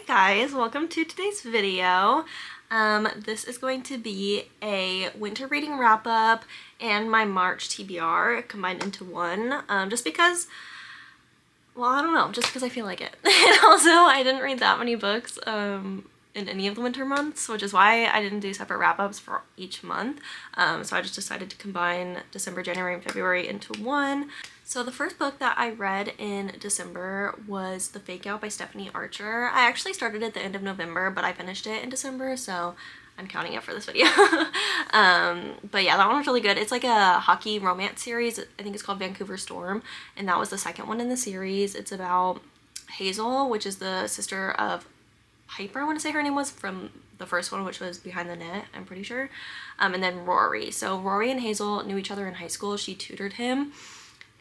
guys, welcome to today's video. This is going to be a winter reading wrap up and my March TBR combined into one, just because, well, I don't know, just because I feel like it. And also I didn't read that many books in any of the winter months, which is why I didn't do separate wrap-ups for each month. So I just decided to combine December, January, and February into one. So the first book that I read in December was The Fake Out by Stephanie Archer. I actually started at the end of November, but I finished it in December, so I'm counting it for this video. But yeah, that one was really good. It's like a hockey romance series. I think it's called Vancouver Storm, and that was the second one in the series. It's about Hazel, which is the sister of Piper, I want to say her name was, from the first one, which was Behind the Net, I'm pretty sure. And then Rory. So Rory and Hazel knew each other in high school. She tutored him.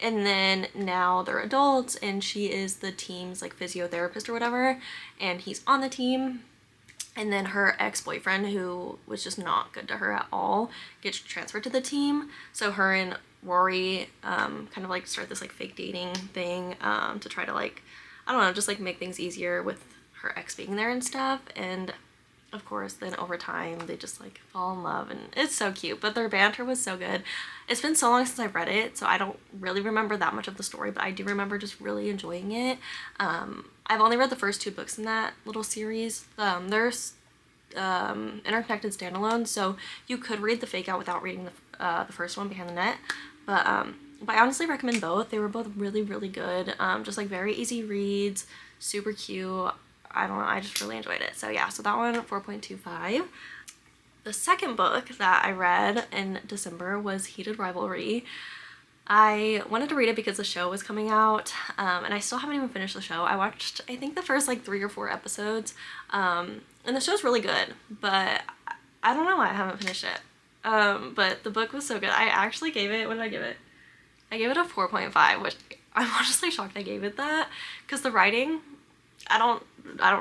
And then now they're adults and she is the team's like physiotherapist or whatever, and he's on the team. And then her ex-boyfriend, who was just not good to her at all, gets transferred to the team. So her and Rory kind of like start this like fake dating thing to try to like, I don't know, just like make things easier with her ex being there and stuff. And of course then over time they just like fall in love, and it's so cute. But their banter was so good. It's been so long since I've read it, so I don't really remember that much of the story, but I do remember just really enjoying it. I've only read the first two books in that little series. There's interconnected standalones, so you could read The Fake Out without reading the first one, Behind the Net. But I honestly recommend both. They were both really, really good. Just like very easy reads, super cute. I don't know, I just really enjoyed it. So yeah, so that one, 4.25. The second book that I read in December was Heated Rivalry. I wanted to read it because the show was coming out, and I still haven't even finished the show. I watched, I think, the first like 3 or 4 episodes, and the show's really good, but I don't know why I haven't finished it. But the book was so good. I actually gave it, what did I give it? I gave it a 4.5, which I'm honestly shocked I gave it that, because the writing, I don't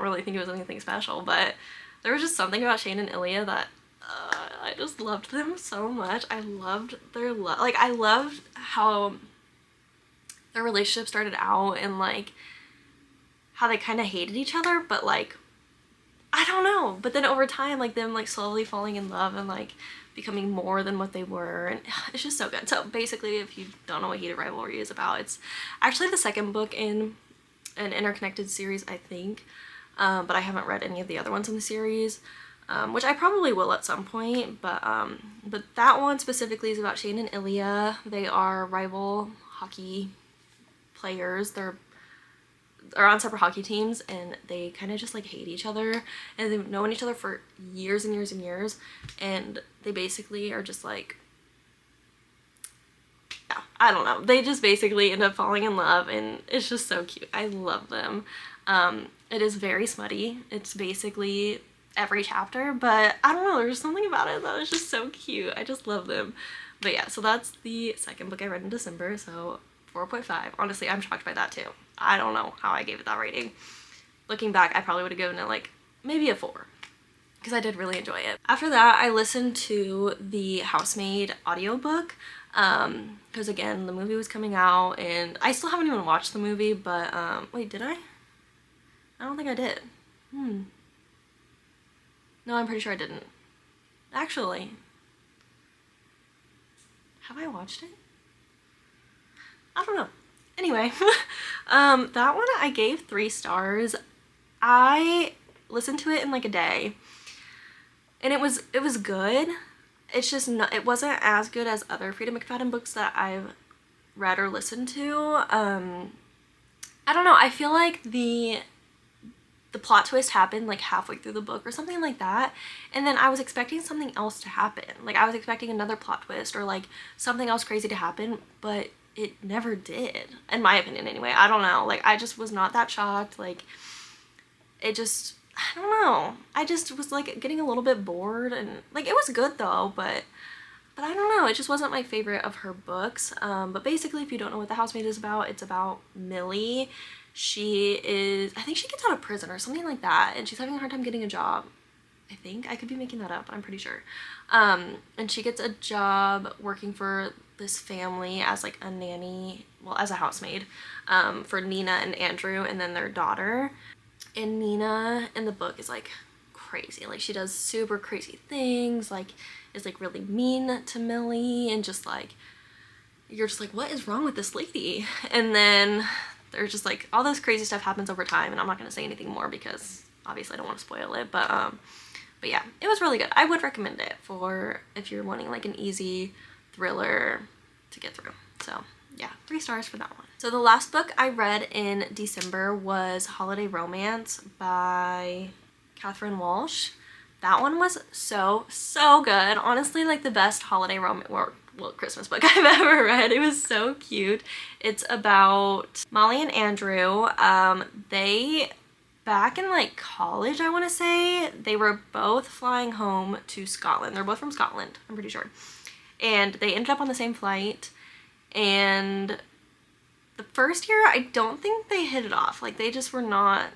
really think it was anything special, but there was just something about Shane and Ilya that I just loved them so much. I loved their love. Like, I loved how their relationship started out and like how they kind of hated each other, but like, I don't know. But then over time, like them like slowly falling in love and like becoming more than what they were, and it's just so good. So basically, if you don't know what Heated Rivalry is about, it's actually the second book in an interconnected series, I think, but I haven't read any of the other ones in the series, which I probably will at some point. But that one specifically is about Shane and Ilya. They are rival hockey players. They're on separate hockey teams, and they kind of just like hate each other, and they've known each other for years and years and years, and they basically are just like, yeah, I don't know. They just basically end up falling in love, and it's just so cute. I love them. It is very smutty. It's basically every chapter, but I don't know, there's something about it that is just so cute. I just love them. But yeah, so that's the second book I read in December, so 4.5. Honestly, I'm shocked by that too. I don't know how I gave it that rating. Looking back, I probably would have given it like maybe a 4, because I did really enjoy it. After that, I listened to the Housemaid audiobook, because again, the movie was coming out, and I still haven't even watched the movie, but wait, did I? I don't think I did. No, I'm pretty sure I didn't. Actually, have I watched it? I don't know. Anyway, that one I gave 3 stars. I listened to it in like a day, and it was good. It's just not, it wasn't as good as other Freida McFadden books that I've read or listened to. I don't know, I feel like the plot twist happened like halfway through the book or something like that, and then I was expecting something else to happen. Like, I was expecting another plot twist or like something else crazy to happen, but it never did, in my opinion anyway. I don't know, like, I just was not that shocked. Like, it just, I don't know, I just was like getting a little bit bored, and like, it was good though, but I don't know, it just wasn't my favorite of her books. But basically, if you don't know what The Housemaid is about, it's about Millie. She is, I think she gets out of prison or something like that, and she's having a hard time getting a job. I think, I could be making that up, but I'm pretty sure. And she gets a job working for this family as like a nanny, well, as a housemaid, for Nina and Andrew and then their daughter. And Nina in the book is like crazy. Like she does super crazy things, like is like really mean to Millie, and just like you're just like, what is wrong with this lady? And then there's just like all this crazy stuff happens over time, and I'm not gonna say anything more because obviously I don't want to spoil it, but yeah, it was really good. I would recommend it for if you're wanting like an easy thriller to get through. So yeah, 3 stars for that one. So the last book I read in December was Holiday Romance by Catherine Walsh. That one was so good. Honestly, like the best holiday romance, well, Christmas book I've ever read. It was so cute. It's about Molly and Andrew. They, back in like college, I want to say, they were both flying home to Scotland. They're both from Scotland, I'm pretty sure. And they ended up on the same flight. And the first year, I don't think they hit it off. Like they just were not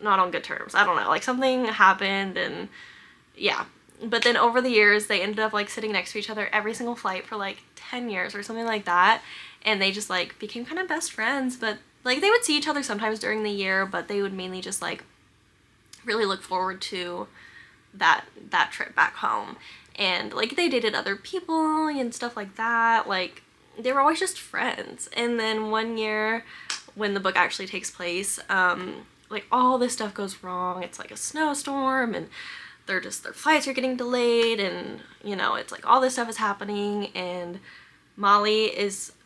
on good terms. I don't know, like something happened, and yeah. But then over the years, they ended up like sitting next to each other every single flight for like 10 years or something like that. And they just like became kind of best friends. But like they would see each other sometimes during the year, but they would mainly just like really look forward to that trip back home. And like they dated other people and stuff like that. Like they were always just friends. And then one year when the book actually takes place, like all this stuff goes wrong. It's like a snowstorm, and their flights are getting delayed, and you know, it's like all this stuff is happening. And Molly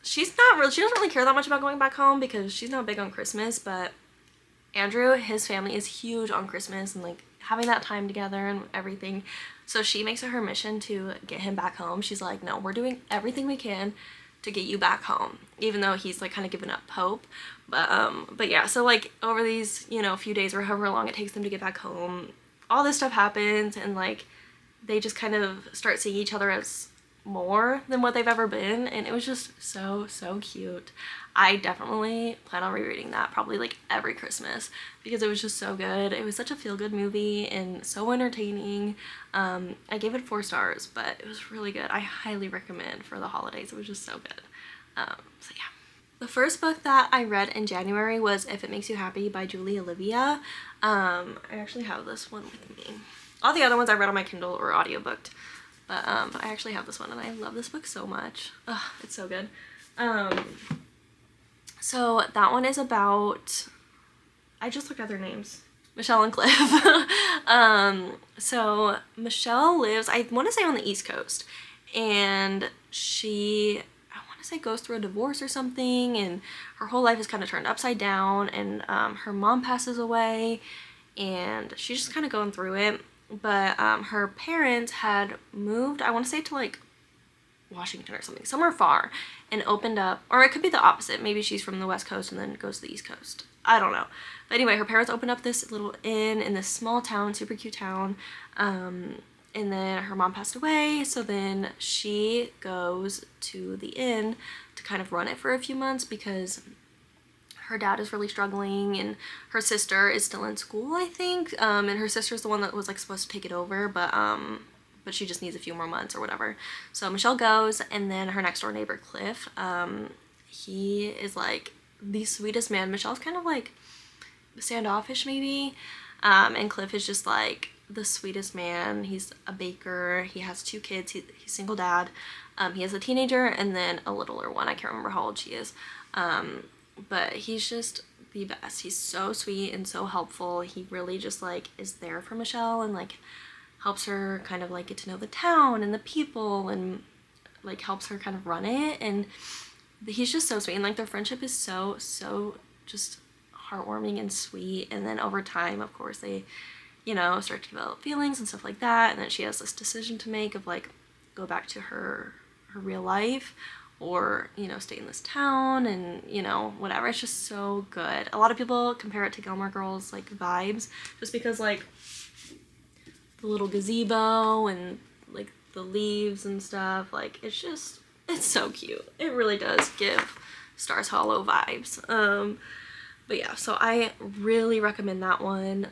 she doesn't really care that much about going back home because she's not big on Christmas, but Andrew, his family is huge on Christmas and like having that time together and everything. So she makes it her mission to get him back home. She's like, no, we're doing everything we can to get you back home, even though he's like kind of given up hope. But yeah, so like over these, you know, few days or however long it takes them to get back home, all this stuff happens, and like they just kind of start seeing each other as more than what they've ever been, and it was just so cute. I definitely plan on rereading that probably like every Christmas because it was just so good. It was such a feel-good movie and so entertaining. I gave it 4 stars, but it was really good. I highly recommend for the holidays. It was just so good. So yeah. The first book that I read in January was If It Makes You Happy by Julie Olivia. I actually have this one with me. All the other ones I read on my Kindle or audiobooked, but I actually have this one, and I love this book so much. Ugh, it's so good. So that one is about, I just looked at their names, Michelle and Cliff. So Michelle lives, I want to say, on the East Coast, and she, I want to say, goes through a divorce or something, and her whole life is kind of turned upside down, and her mom passes away, and she's just kind of going through it. But her parents had moved, I want to say, to like Washington or something, somewhere far, and opened up, or it could be the opposite. Maybe she's from the West Coast and then goes to the East Coast. I don't know. But anyway, her parents opened up this little inn in this small town, super cute town. And then her mom passed away, so then she goes to the inn to kind of run it for a few months because her dad is really struggling, and her sister is still in school, I think. And her sister's the one that was like supposed to take it over, but she just needs a few more months or whatever. So Michelle goes, and then her next door neighbor, Cliff, he is like the sweetest man. Michelle's kind of like standoffish maybe, and Cliff is just like the sweetest man. He's a baker, he has 2 kids, he's single dad. He has a teenager and then a littler one. I can't remember how old she is, but he's just the best. He's so sweet and so helpful. He really just like is there for Michelle and like helps her kind of like get to know the town and the people, and like helps her kind of run it. And he's just so sweet, and like their friendship is so just heartwarming and sweet. And then over time, of course, they, you know, start to develop feelings and stuff like that. And then she has this decision to make of like go back to her real life, or, you know, stay in this town, and, you know, whatever. It's just so good. A lot of people compare it to Gilmore Girls like vibes, just because like the little gazebo and like the leaves and stuff, like it's so cute. It really does give Stars Hollow vibes. But yeah, so I really recommend that one.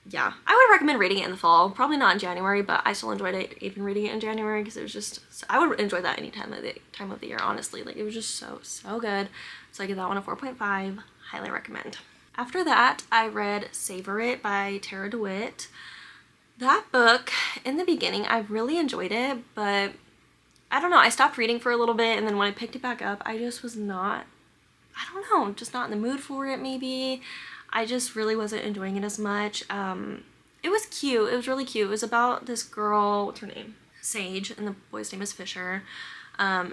Yeah, I would recommend reading it in the fall. Probably not in January, but I still enjoyed it even reading it in January because it was just, I would enjoy that any time of the year, honestly. Like it was just so good. So I give that one a 4.5. Highly recommend. After that, I read Savor It by Tara DeWitt. That book, in the beginning, I really enjoyed it, but I don't know, I stopped reading for a little bit, and then when I picked it back up, I just was not, I don't know, just not in the mood for it maybe. I just really wasn't enjoying it as much. It was cute. It was really cute. It was about this girl, what's her name? Sage, and the boy's name is Fisher.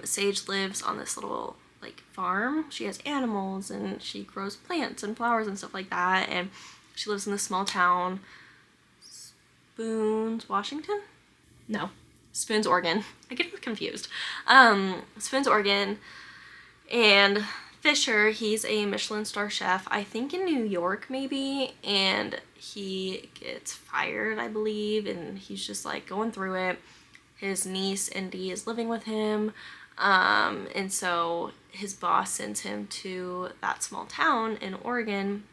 Sage lives on this little like farm. She has animals and she grows plants and flowers and stuff like that, and she lives in this small town, Spoons, Washington? No, Spoons, Oregon. I get confused. Spoons, Oregon, and Fisher, he's a Michelin star chef, I think in New York maybe, and he gets fired, I believe, and he's just like going through it. His niece Indy is living with him, and so his boss sends him to that small town in Oregon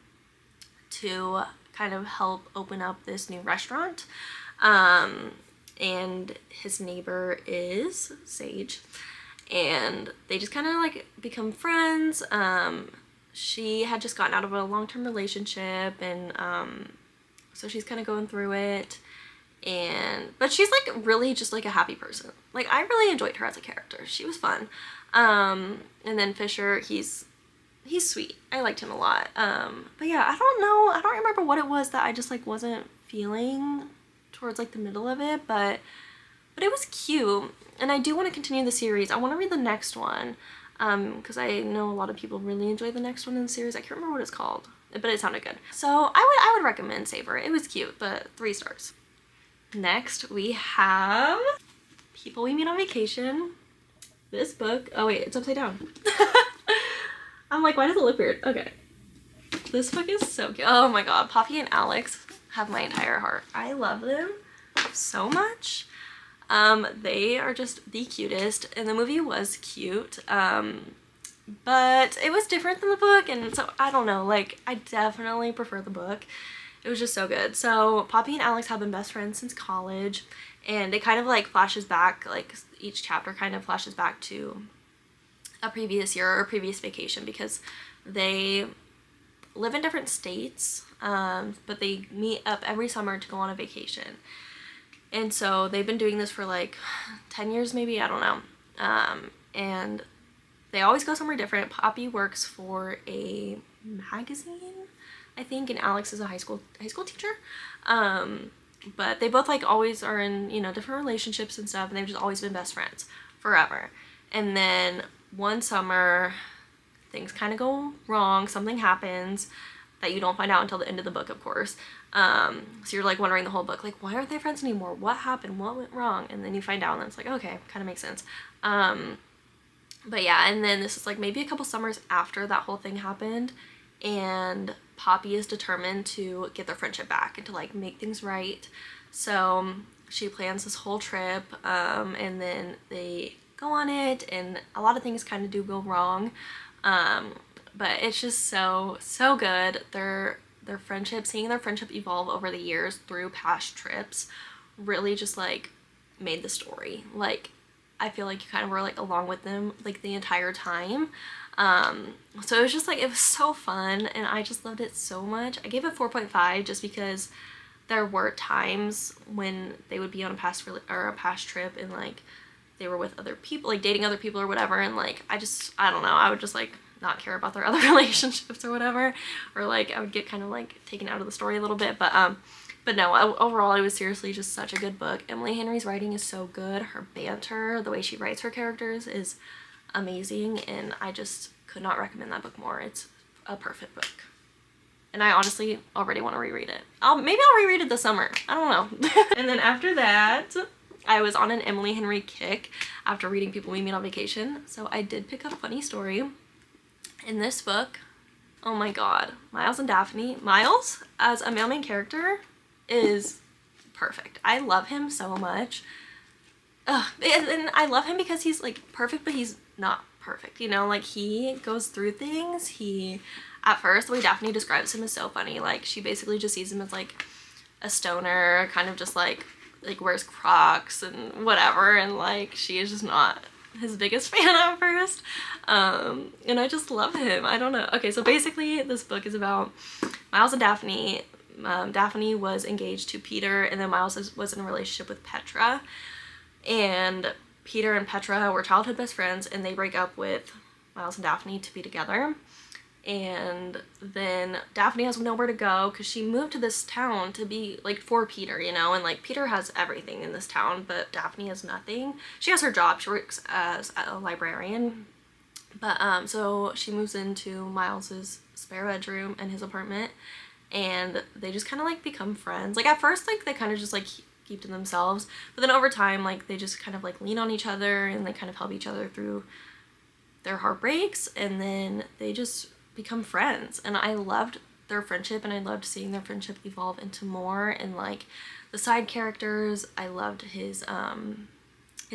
to kind of help open up this new restaurant. And his neighbor is Sage, and they just kind of like become friends. She had just gotten out of a long-term relationship, and so she's kind of going through it, but she's like really just like a happy person. Like, I really enjoyed her as a character. She was fun. And then Fisher, he's sweet. I liked him a lot. But yeah, I don't know, I don't remember what it was that I just like wasn't feeling towards like the middle of it, but it was cute, and I do want to continue the series. I want to read the next one, because I know a lot of people really enjoy the next one in the series. I can't remember what it's called, but it sounded good. So I would recommend Savor It. It was cute, but 3 stars. Next, we have People We Meet on Vacation. This book, oh wait, it's upside down. I'm like, why does it look weird? Okay. This book is so cute. Oh my god, Poppy and Alex have my entire heart. I love them so much. They are just the cutest, and the movie was cute, but it was different than the book, and so I don't know, like, I definitely prefer the book. It was just so good. So Poppy and Alex have been best friends since college, and it kind of like flashes back, like each chapter kind of flashes back to a previous year or a previous vacation, because they live in different states, but they meet up every summer to go on a vacation. And so they've been doing this for like 10 years maybe, I don't know. And they always go somewhere different. Poppy works for a magazine, I think, and Alex is a high school teacher. But they both like always are in, you know, different relationships and stuff, and they've just always been best friends forever. And then one summer, things kind of go wrong. Something happens that you don't find out until the end of the book, of course. So you're like wondering the whole book, like, why aren't they friends anymore? What happened? What went wrong? And then you find out, and it's like, okay, kind of makes sense. But yeah, and then this is like maybe a couple summers after that whole thing happened, and Poppy is determined to get their friendship back and to like make things right. So she plans this whole trip, and then they go on it, and a lot of things kind of do go wrong. But it's just so good. Their friendship, seeing their friendship evolve over the years through past trips, really just like made the story. Like, I feel like you kind of were like along with them like the entire time. So it was just like, it was so fun, and I just loved it so much. I gave it 4.5 just because there were times when they would be on a past trip, and like they were with other people, like dating other people or whatever, and like I don't know, I would just like not care about their other relationships or whatever, or like I would get kind of like taken out of the story a little bit. But no, overall it was seriously just such a good book. Emily Henry's writing is so good. Her banter, the way she writes her characters is amazing, and I just could not recommend that book more. It's a perfect book, and I honestly already want to reread it. Maybe I'll reread it this summer, I don't know. And then after that, I was on an Emily Henry kick after reading People We Meet on Vacation, so I did pick up Funny Story. In this book, oh my god, Miles and Daphne. Miles as a male main character is perfect. I love him so much. And I love him because he's like perfect, but he's not perfect, you know, like he goes through things. At first, the way Daphne describes him is so funny. Like, she basically just sees him as like a stoner, kind of just like wears Crocs and whatever, and like she is just not his biggest fan at first. And I just love him. I don't know. Okay, so basically this book is about Miles and Daphne. Daphne was engaged to Peter, and then Miles was in a relationship with Petra. And Peter and Petra were childhood best friends, and they break up with Miles and Daphne to be together. And then Daphne has nowhere to go because she moved to this town to be like for Peter, you know, and like Peter has everything in this town, but Daphne has nothing. She has her job, she works as a librarian, but so she moves into Miles's spare bedroom in his apartment, and they just kind of like become friends. Like at first, like they kind of just like keep to themselves, but then over time, like they just kind of like lean on each other and they kind of help each other through their heartbreaks, and then they just become friends. And I loved their friendship, and I loved seeing their friendship evolve into more. And like the side characters, I loved his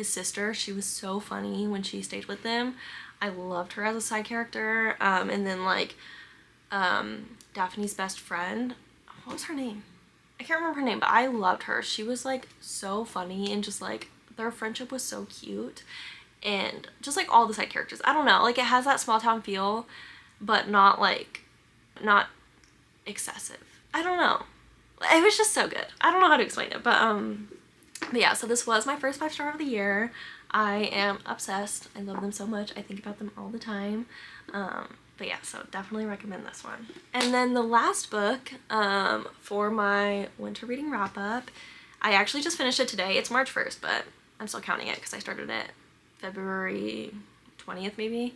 sister. She was so funny when she stayed with them. I loved her as a side character. And then like Daphne's best friend, what was her name? I can't remember her name, but I loved her. She was like so funny, and just like their friendship was so cute. And just like all the side characters, I don't know, like it has that small town feel, but not excessive. I don't know. It was just so good. I don't know how to explain it, but yeah, so this was my first 5-star of the year. I am obsessed. I love them so much. I think about them all the time. But yeah, so definitely recommend this one. And then the last book for my winter reading wrap up, I actually just finished it today. It's March 1st, but I'm still counting it because I started it February 20th maybe.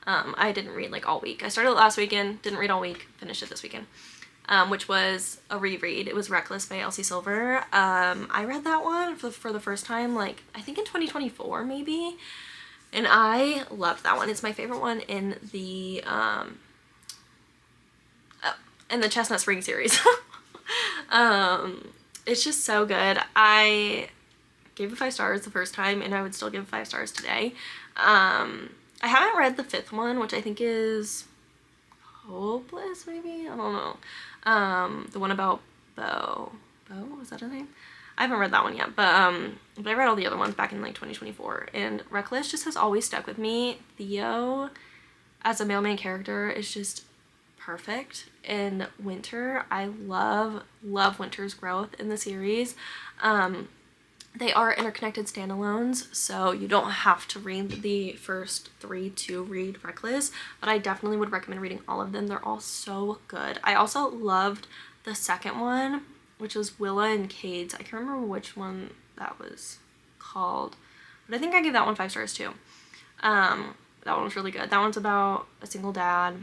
I didn't read like all week. I started it last weekend, didn't read all week, finished it this weekend, which was a reread. It was Reckless by Elsie Silver. I read that one for the first time, like I think in 2024 maybe, and I loved that one. It's my favorite one in the Chestnut Spring series. It's just so good. I gave it 5 stars the first time, and I would still give it 5 stars today. I haven't read the 5th one, which I think is Hopeless, maybe? I don't know. The one about Bo. Bo? Is that her name? I haven't read that one yet, but I read all the other ones back in like 2024, and Reckless just has always stuck with me. Theo, as a mailman character, is just perfect. And Winter, I love Winter's growth in the series. They are interconnected standalones, so you don't have to read the first 3 to read Reckless, but I definitely would recommend reading all of them. They're all so good. I also loved the second one, which was Willa and Cade's. I can't remember which one that was called, but I think I gave that one 5 stars too. That one was really good. That one's about a single dad.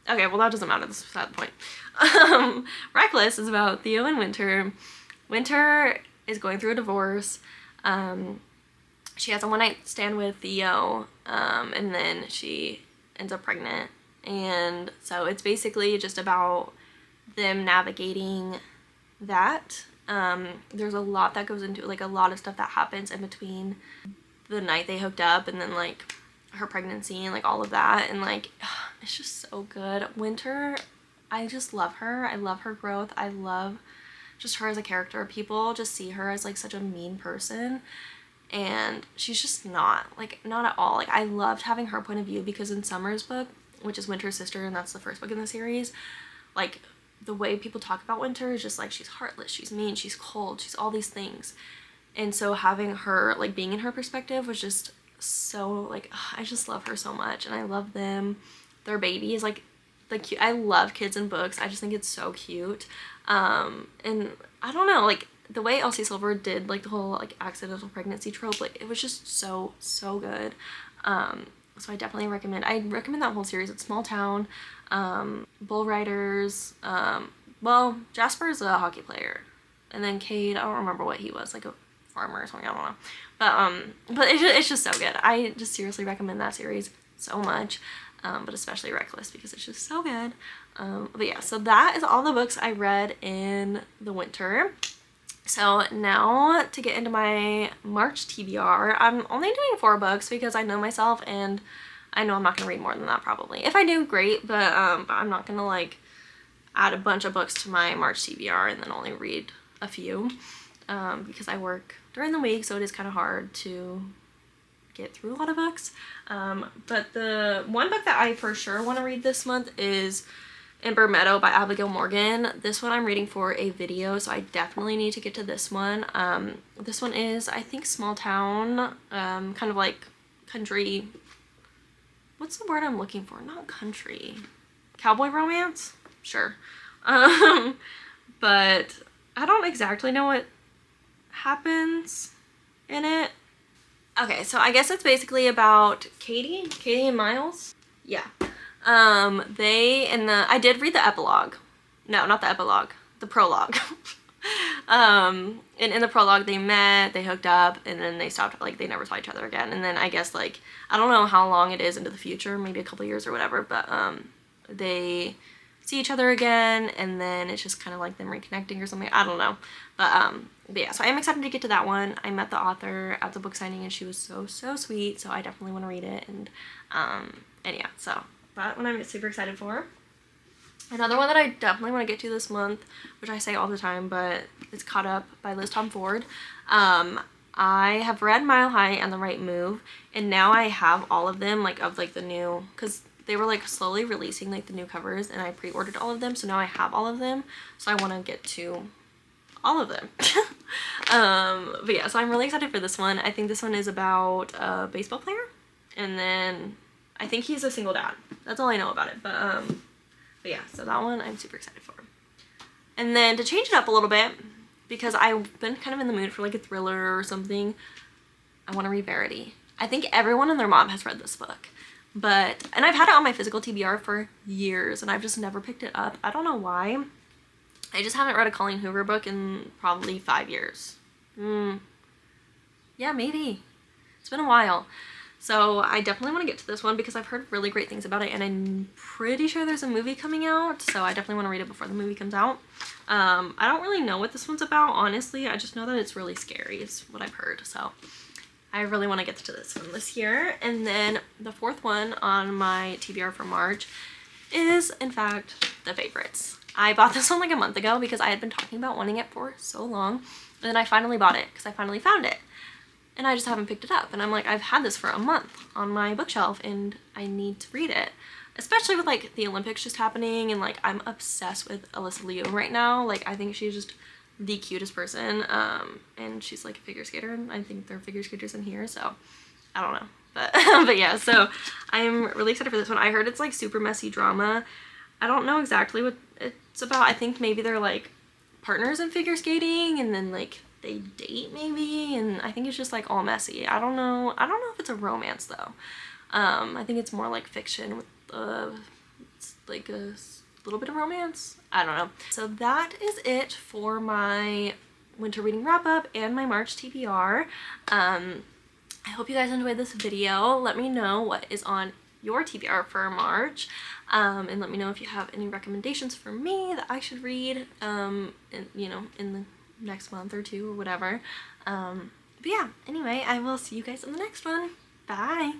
Okay, well that doesn't matter, this is not the point. Reckless is about Theo and Winter. Winter is going through a divorce. She has a one-night stand with Theo, and then she ends up pregnant. And so it's basically just about them navigating that. There's a lot that goes into it, like a lot of stuff that happens in between the night they hooked up and then like her pregnancy and like all of that, and like it's just so good. Winter, I just love her. I love her growth. I love just her as a character. People just see her as like such a mean person, and she's just not at all. Like I loved having her point of view, because in Summer's book, which is Winter's sister, and that's the first book in the series, like the way people talk about Winter is just like she's heartless, she's mean, she's cold, she's all these things. And so having her, like being in her perspective was just so like, I just love her so much, and I love them. Their baby is like the cute. I love kids in books. I just think it's so cute. And I don't know, like the way Elsie Silver did like the whole like accidental pregnancy trope, like it was just so good. So I definitely recommend that whole series. It's small town, bull riders, well, Jasper's a hockey player, and then Cade, I don't remember what he was, like a farmer or something, I don't know, but it's just so good. I just seriously recommend that series so much, but especially Reckless, because it's just so good. But yeah, so that is all the books I read in the winter. So now to get into my March TBR, I'm only doing 4 books because I know myself and I know I'm not gonna read more than that probably. If I do, great, but I'm not gonna like add a bunch of books to my March TBR and then only read a few, because I work during the week, so it is kind of hard to get through a lot of books. But the one book that I for sure want to read this month is Ember Meadow by Abigail Morgan. This one I'm reading for a video, so I definitely need to get to this one. This one is, I think, small town, kind of like country. What's the word I'm looking for? Not country. Cowboy romance? Sure. But I don't exactly know what happens in it. Okay, so I guess it's basically about Katie and Miles. Yeah. I did read the epilogue. No, not the epilogue. The prologue. In the prologue they met, they hooked up, and then they stopped, like, they never saw each other again. And then I guess, like, I don't know how long it is into the future, maybe a couple years or whatever, but they see each other again, and then it's just kind of like them reconnecting or something. I don't know. But yeah, so I am excited to get to that one. I met the author at the book signing, and she was so sweet, so I definitely want to read it. And yeah, so that one I'm super excited for. Another one that I definitely want to get to this month, which I say all the time, but it's Caught Up by Liz Tom Ford. I have read Mile High and The Right Move, and now I have all of them, like, of, like, the new, because they were, like, slowly releasing, like, the new covers, and I pre-ordered all of them, so now I have all of them, so I want to get to all of them. But yeah, so I'm really excited for this one. I think this one is about a baseball player, and then I think he's a single dad. That's all I know about it, but yeah, so that one I'm super excited for. And then to change it up a little bit, because I've been kind of in the mood for, like, a thriller or something, I want to read Verity. I think everyone and their mom has read this book. And I've had it on my physical TBR for years, and I've just never picked it up. I don't know why. I just haven't read a Colleen Hoover book in probably 5 years. Yeah, maybe. It's been a while. So I definitely want to get to this one because I've heard really great things about it, and I'm pretty sure there's a movie coming out, so I definitely want to read it before the movie comes out. I don't really know what this one's about, honestly. I just know that it's really scary is what I've heard, so I really want to get to this one this year. And then the fourth one on my TBR for March is, in fact, The Favorites. I bought this one like a month ago because I had been talking about wanting it for so long, and then I finally bought it because I finally found it. And I just haven't picked it up. And I'm like, I've had this for a month on my bookshelf and I need to read it. Especially with, like, the Olympics just happening, and, like, I'm obsessed with Alyssa Liu right now. Like, I think she's just the cutest person. And she's, like, a figure skater, and I think there are figure skaters in here, so I don't know. But but yeah, so I'm really excited for this one. I heard it's, like, super messy drama. I don't know exactly what it's about. I think maybe they're, like, partners in figure skating, and then, like, they date maybe, and I think it's just, like, all messy. I don't know if it's a romance though. I think it's more like fiction with it's like a little bit of romance. I don't know. So that is it for my winter reading wrap up and my March TBR. I hope you guys enjoyed this video. Let me know what is on your TBR for March, and let me know if you have any recommendations for me that I should read, you know, in the next month or two or whatever. But yeah, anyway, I will see you guys in the next one. Bye!